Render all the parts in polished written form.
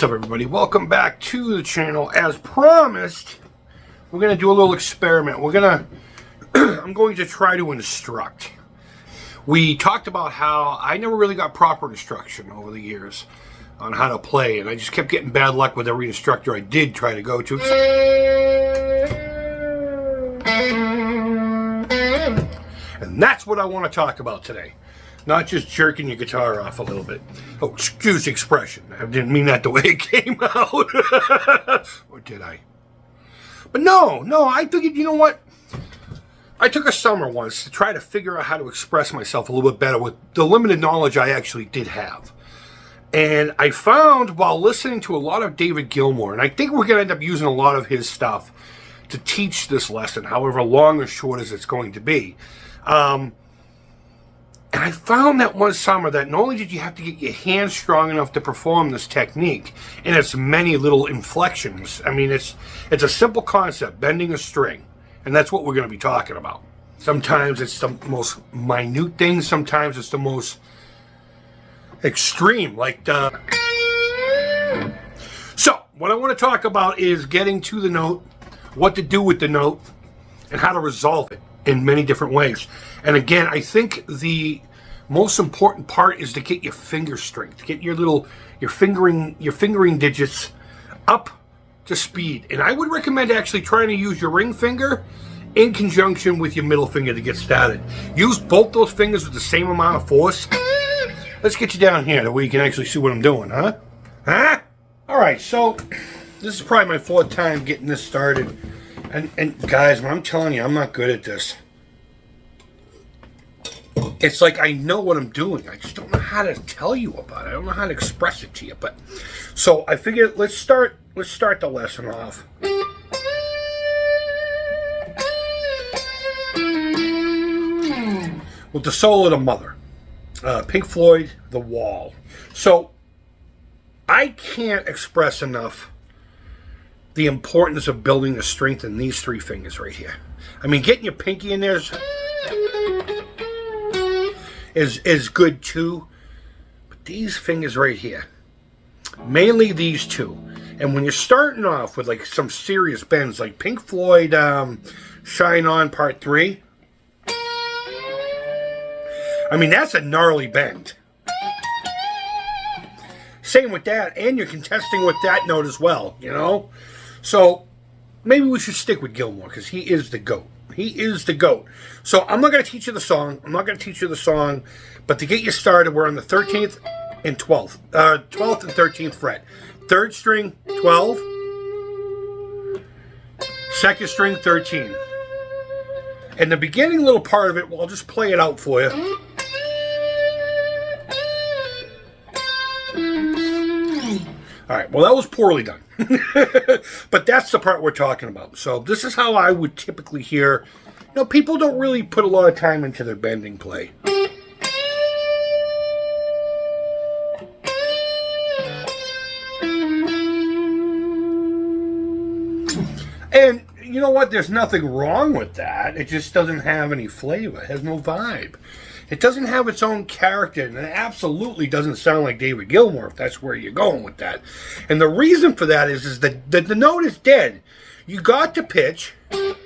What's up, everybody? Welcome back to the channel. As promised, we're going to do a little experiment. I'm going to try to instruct. We talked about how I never really got proper instruction over the years on how to play, and I just kept getting bad luck with every instructor I did try to go to. And that's what I want to talk about today. Not just jerking your guitar off a little bit. Oh, excuse the expression. I didn't mean that the way it came out. Or did I? But no, I figured, you know what? I took a summer once to try to figure out how to express myself a little bit better with the limited knowledge I actually did have. And I found while listening to a lot of David Gilmour, and I think we're going to end up using a lot of his stuff to teach this lesson, however long or short as it's going to be. And I found that one summer that not only did you have to get your hands strong enough to perform this technique in its many little inflections. I mean, it's a simple concept, bending a string. And that's what we're going to be talking about. Sometimes it's the most minute things. Sometimes it's the most extreme. So, what I want to talk about is getting to the note, what to do with the note, and how to resolve it in many different ways. And again, I think the most important part is to get your finger strength, get your fingering digits up to speed. And I would recommend actually trying to use your ring finger in conjunction with your middle finger to get started. Use both those fingers with the same amount of force. Let's get you down here that way you can actually see what I'm doing, huh? All right, so this is probably my fourth time getting this started. And guys, when I'm telling you, I'm not good at this. It's like I know what I'm doing. I just don't know how to tell you about it. I don't know how to express it to you. But so I figured let's start the lesson off. With the solo of the Mother. Pink Floyd, The Wall. So I can't express enough the importance of building the strength in these three fingers right here. I mean, getting your pinky in there is good too, but these fingers right here, mainly these two. And when you're starting off with like some serious bends, like Pink Floyd, Shine On Part 3, I mean, that's a gnarly bend. Same with that, and you're contesting with that note as well, you know? So maybe we should stick with Gilmour because he is the GOAT. He is the GOAT. So I'm not going to teach you the song. But to get you started, we're on the 13th and 12th. 12th and 13th fret. Third string, 12. Second string, 13. And the beginning little part of it, well, I'll just play it out for you. All right, well, that was poorly done. But that's the part we're talking about. So this is how I would typically hear. You know, people don't really put a lot of time into their bending play. And you know what? There's nothing wrong with that. It just doesn't have any flavor. It has no vibe. It doesn't have its own character, and it absolutely doesn't sound like David Gilmour, if that's where you're going with that. And the reason for that is that the note is dead. You got to pitch, and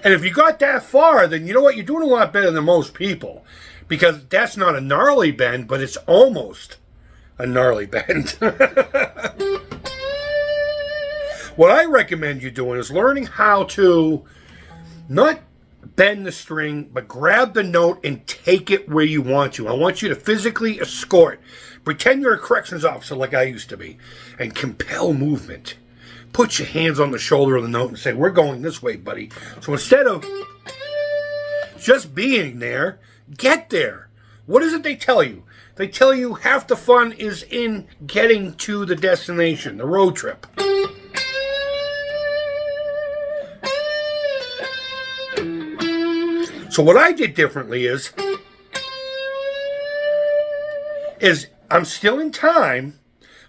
if you got that far, then you know what? You're doing a lot better than most people, because that's not a gnarly bend, but it's almost a gnarly bend. What I recommend you doing is learning how to not bend the string, but grab the note and take it where you want to. I want you to physically escort. Pretend you're a corrections officer like I used to be, and compel movement. Put your hands on the shoulder of the note and say, we're going this way, buddy. So instead of just being there, get there. What is it they tell you? They tell you half the fun is in getting to the destination, the road trip. So what I did differently is I'm still in time,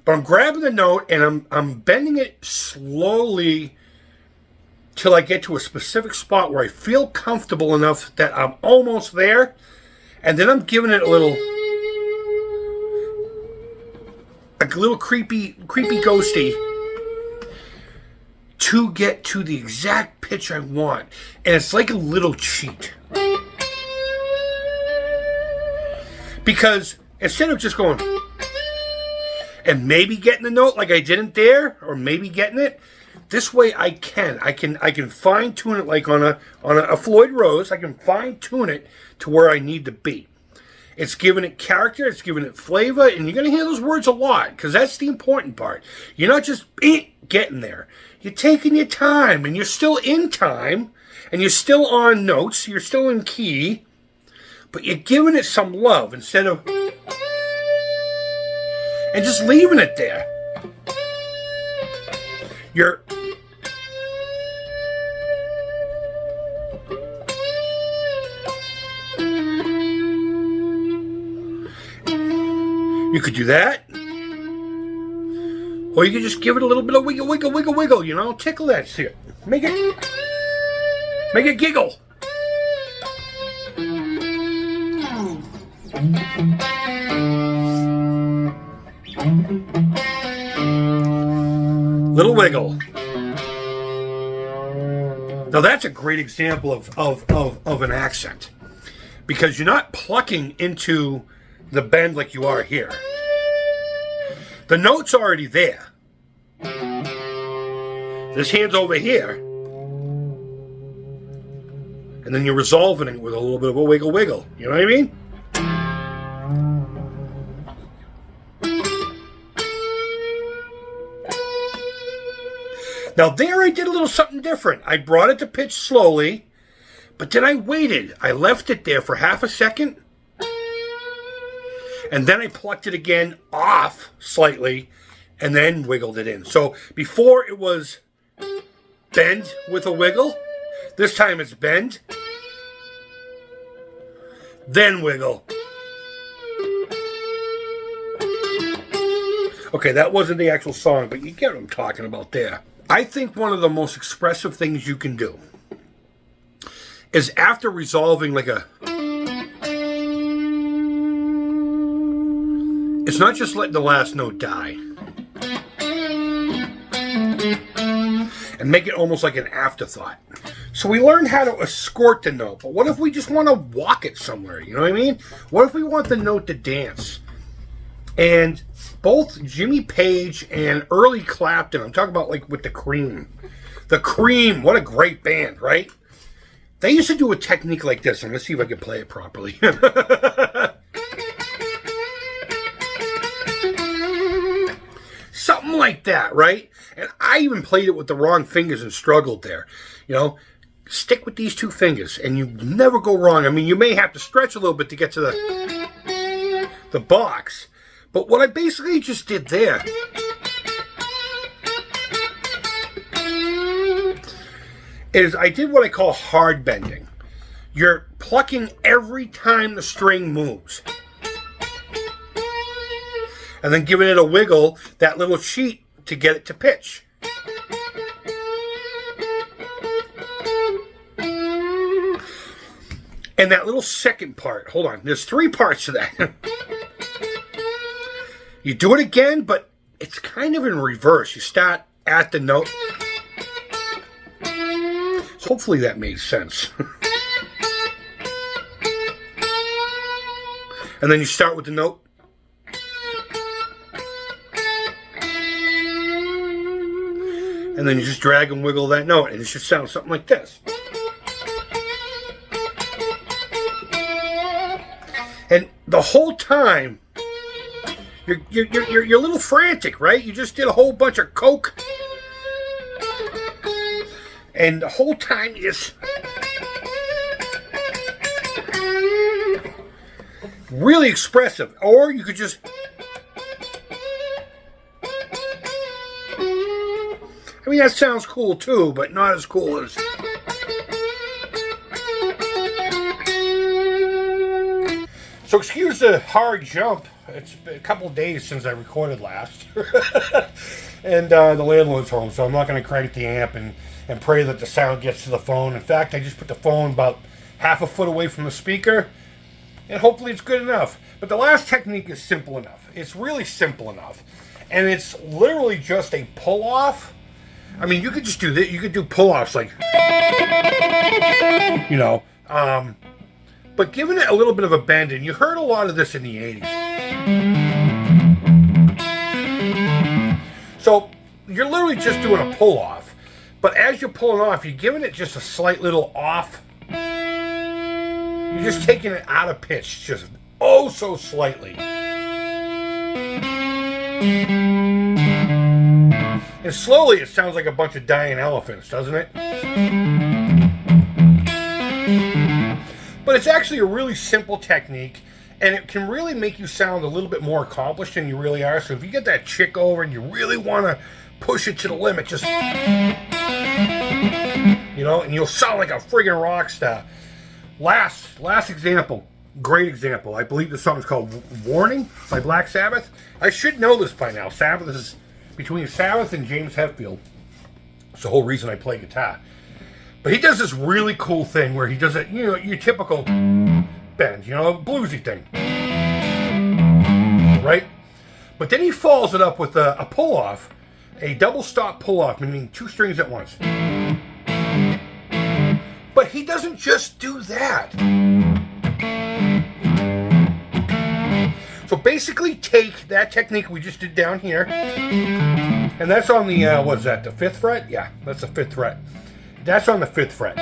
but I'm grabbing the note and I'm bending it slowly till I get to a specific spot where I feel comfortable enough that I'm almost there, and then I'm giving it a little a little creepy ghosty to get to the exact pitch I want. And it's like a little cheat. Because instead of just going and maybe getting the note like I didn't there, or maybe getting it, this way I can fine tune it like on a Floyd Rose. I can fine tune it to where I need to be. It's giving it character, it's giving it flavor, and you're going to hear those words a lot, because that's the important part. You're not just getting there. You're taking your time, and you're still in time, and you're still on notes, you're still in key, but you're giving it some love instead of... and just leaving it there. You're... you could do that. Or you could just give it a little bit of wiggle, wiggle, wiggle, wiggle, you know, tickle that shit. Make it giggle. Little wiggle. Now that's a great example of an accent. Because you're not plucking into the bend like you are here. The note's already there. This hand's over here. And then you're resolving it with a little bit of a wiggle wiggle. You know what I mean? Now there I did a little something different. I brought it to pitch slowly, but then I waited. I left it there for half a second. And then I plucked it again off slightly and then wiggled it in. So before it was bend with a wiggle. This time it's bend. Then wiggle. Okay, that wasn't the actual song, but you get what I'm talking about there. I think one of the most expressive things you can do is after resolving like a... it's not just letting the last note die. And make it almost like an afterthought. So we learned how to escort the note, but what if we just want to walk it somewhere? You know what I mean? What if we want the note to dance? And both Jimmy Page and early Clapton, I'm talking about like with the Cream. The Cream, what a great band, right? They used to do a technique like this, and let's see if I can play it properly. Something like that, right? And I even played it with the wrong fingers and struggled there. You know, stick with these two fingers and you never go wrong. I mean, you may have to stretch a little bit to get to the box. But what I basically just did there is I did what I call hard bending. You're plucking every time the string moves. And then giving it a wiggle, that little cheat to get it to pitch. And that little second part, hold on, there's 3 parts to that. You do it again, but it's kind of in reverse. You start at the note. So hopefully that made sense. And then you start with the note. And then you just drag and wiggle that note, and it should sound something like this. And the whole time, you're a little frantic, right? You just did a whole bunch of coke, and the whole time is really expressive. Or you could just... I mean, that sounds cool too, but not as cool as... So excuse the hard jump. It's been a couple of days since I recorded last. And the landlord's home, so I'm not going to crank the amp and pray that the sound gets to the phone. In fact, I just put the phone about half a foot away from the speaker, and hopefully it's good enough. But the last technique is simple enough. It's really simple enough. And it's literally just a pull-off. I mean, you could just do that. You could do pull-offs like, you know, but giving it a little bit of a bend, and you heard a lot of this in the 80s. So you're literally just doing a pull-off, but as you're pulling off, you're giving it just a slight little off. You're just taking it out of pitch, just oh so slightly. And slowly it sounds like a bunch of dying elephants, doesn't it? But it's actually a really simple technique, and it can really make you sound a little bit more accomplished than you really are. So if you get that chick over and you really want to push it to the limit, just, you know, and you'll sound like a friggin' rock star. Last example, great example. I believe the song is called Warning by Black Sabbath. I should know this by now. Sabbath is between Sabbath and James Hetfield. It's the whole reason I play guitar. But he does this really cool thing where he does it, you know, your typical bend, you know, bluesy thing. Right? But then he follows it up with a pull-off, a double stop pull-off, meaning 2 strings at once. But he doesn't just do that. So basically take that technique we just did down here, and that's on the, what is that, the 5th fret? Yeah, that's the 5th fret. That's on the 5th fret.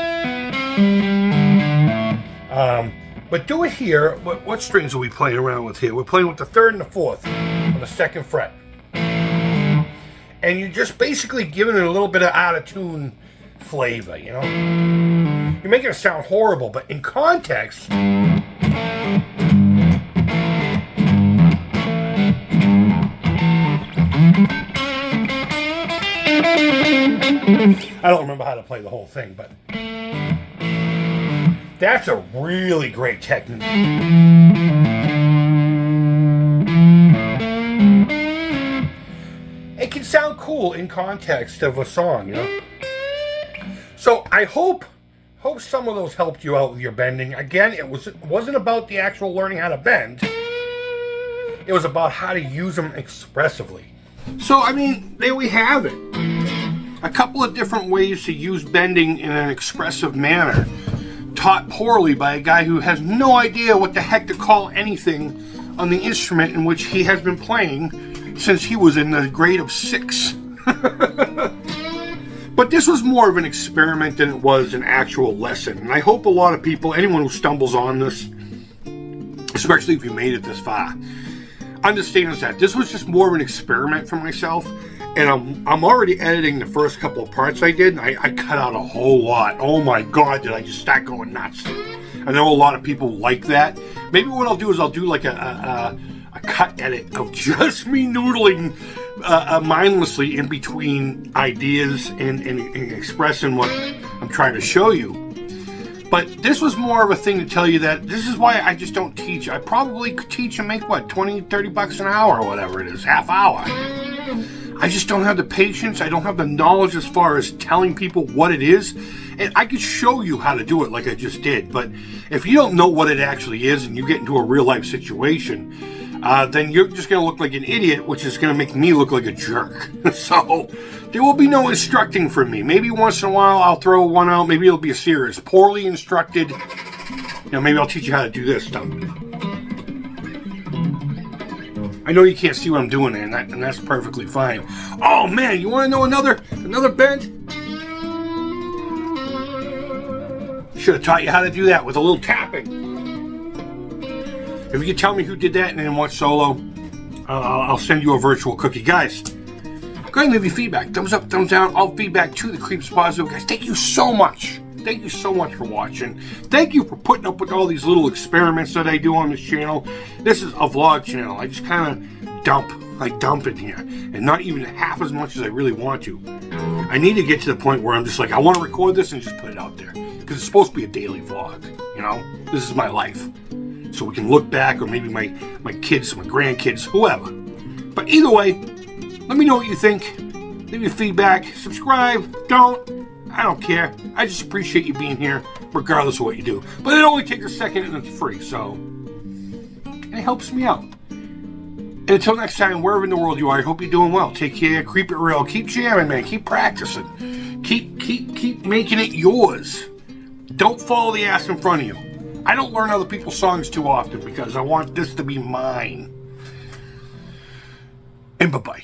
But do it here. What strings are we playing around with here? We're playing with the 3rd and the 4th on the 2nd fret. And you're just basically giving it a little bit of out-of-tune flavor, you know? You're making it sound horrible, but in context, I don't remember how to play the whole thing, but that's a really great technique. It can sound cool in context of a song, you know? So I hope some of those helped you out with your bending. Again, it wasn't about the actual learning how to bend. It was about how to use them expressively. So, I mean, there we have it. A couple of different ways to use bending in an expressive manner, taught poorly by a guy who has no idea what the heck to call anything on the instrument in which he has been playing since he was in the grade of 6. But this was more of an experiment than it was an actual lesson. And I hope a lot of people, anyone who stumbles on this, especially if you made it this far, understands that this was just more of an experiment for myself. And I'm already editing the first couple of parts I did, and I cut out a whole lot. Oh my God, did I just start going nuts. I know a lot of people like that. Maybe what I'll do is I'll do like a cut edit of just me noodling mindlessly in between ideas and expressing what I'm trying to show you. But this was more of a thing to tell you that this is why I just don't teach. I probably could teach and make, what, 20, 30 bucks an hour or whatever it is, half hour. I just don't have the patience. I don't have the knowledge as far as telling people what it is. And I could show you how to do it like I just did. But if you don't know what it actually is and you get into a real life situation, then you're just going to look like an idiot, which is going to make me look like a jerk. So there will be no instructing from me. Maybe once in a while I'll throw one out. Maybe it'll be a series. Poorly instructed. You know, maybe I'll teach you how to do this stuff. I know you can't see what I'm doing there, and that's perfectly fine. Oh man, you want to know another bend? Should have taught you how to do that with a little tapping. If you could tell me who did that and then what solo, I'll send you a virtual cookie. Guys, go ahead and leave your feedback. Thumbs up, thumbs down, all feedback to the Creeps Positive. Guys, thank you so much. Thank you so much for watching. Thank you for putting up with all these little experiments that I do on this channel. This is a vlog channel. I just kind of dump in here. And not even half as much as I really want to. I need to get to the point where I'm just like, I want to record this and just put it out there. Because it's supposed to be a daily vlog, you know? This is my life. So we can look back, or maybe my kids, my grandkids, whoever. But either way, let me know what you think. Leave your feedback. Subscribe. Don't. I don't care. I just appreciate you being here, regardless of what you do. But it only takes a second and it's free, so it helps me out. And until next time, wherever in the world you are, I hope you're doing well. Take care, keep it real, keep jamming, man, keep practicing. Keep making it yours. Don't follow the ass in front of you. I don't learn other people's songs too often because I want this to be mine. And bye-bye.